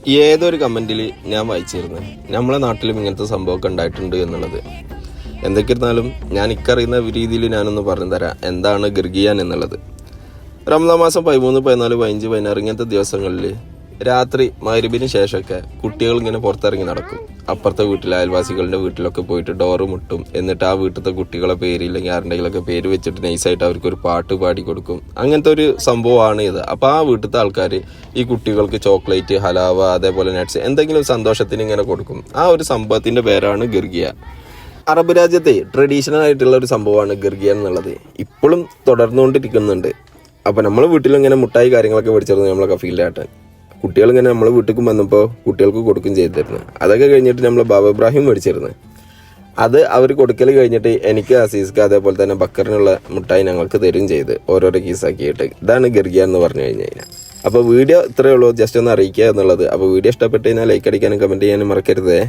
ഏതൊരു കമൻറ്റിൽ ഞാൻ വായിച്ചിരുന്നു നമ്മളെ നാട്ടിലും ഇങ്ങനത്തെ സംഭവമൊക്കെ ഉണ്ടായിട്ടുണ്ട് എന്നുള്ളത്. എന്തൊക്കെയിരുന്നാലും ഞാൻ ഇക്കറിയുന്ന രീതിയിൽ ഞാനൊന്ന് പറഞ്ഞു തരാം എന്താണ് ഗിർഗിയാൻ എന്നുള്ളത്. റമദാൻ മാസം 13, 14, 15, 16 ഇങ്ങനത്തെ ദിവസങ്ങളിൽ രാത്രി മഗ്‌രിബിന് ശേഷമൊക്കെ കുട്ടികൾ ഇങ്ങനെ പുറത്തിറങ്ങി നടക്കും. അപ്പുറത്തെ വീട്ടിലെ അയൽവാസികളുടെ വീട്ടിലൊക്കെ പോയിട്ട് ഡോറ് മുട്ടും. എന്നിട്ട് ആ വീട്ടിലത്തെ കുട്ടികളെ പേര് ഇല്ലെങ്കിൽ ആരുടെങ്കിലൊക്കെ പേര് വെച്ചിട്ട് നൈസായിട്ട് അവർക്കൊരു പാട്ട് പാടി കൊടുക്കും. അങ്ങനത്തെ ഒരു സംഭവമാണ് ഇത്. അപ്പോൾ ആ വീട്ടിലത്തെ ആൾക്കാർ ഈ കുട്ടികൾക്ക് ചോക്ലേറ്റ്, ഹലാവ, അതേപോലെ നട്ട്സ് എന്തെങ്കിലും സന്തോഷത്തിന് ഇങ്ങനെ കൊടുക്കും. ആ ഒരു സംഭവത്തിൻ്റെ പേരാണ് ഗിർഗിയ. അറബ് രാജ്യത്തെ ട്രഡീഷണൽ ആയിട്ടുള്ള ഒരു സംഭവമാണ് ഗിർഗിയ എന്നുള്ളത്. ഇപ്പോഴും തുടർന്നുകൊണ്ടിരിക്കുന്നുണ്ട്. അപ്പോൾ നമ്മൾ വീട്ടിലിങ്ങനെ മുട്ടായി കാര്യങ്ങളൊക്കെ മേടിച്ചിരുന്നു നമ്മളൊക്കെ ഫീൽഡായിട്ട്. കുട്ടികളിങ്ങനെ നമ്മൾ വീട്ടിലേക്ക് വന്നപ്പോൾ കുട്ടികൾക്ക് കൊടുക്കും ചെയ്തിരുന്നു. അതൊക്കെ കഴിഞ്ഞിട്ട് നമ്മൾ ബാബ ഇബ്രാഹിം മേടിച്ചിരുന്നു. അത് അവർ കൊടുക്കൽ കഴിഞ്ഞിട്ട് എനിക്ക് അസീസ്ക്ക് അതേപോലെ തന്നെ ബക്കറിനുള്ള മുട്ടായി ഞങ്ങൾക്ക് തരും ചെയ്ത് ഓരോരോ കീസാക്കിയിട്ട്. ഇതാണ് ഗിർഗിയ എന്ന് പറഞ്ഞു കഴിഞ്ഞാൽ. അപ്പോൾ വീഡിയോ ഇത്രയേ ഉള്ളൂ, ജസ്റ്റ് ഒന്ന് അറിയിക്കുക എന്നുള്ളത്. അപ്പോൾ വീഡിയോ ഇഷ്ടപ്പെട്ട് കഴിഞ്ഞാൽ ലൈക്ക് അടിക്കാനും കമൻറ്റ് ചെയ്യാനും മറക്കരുതേ.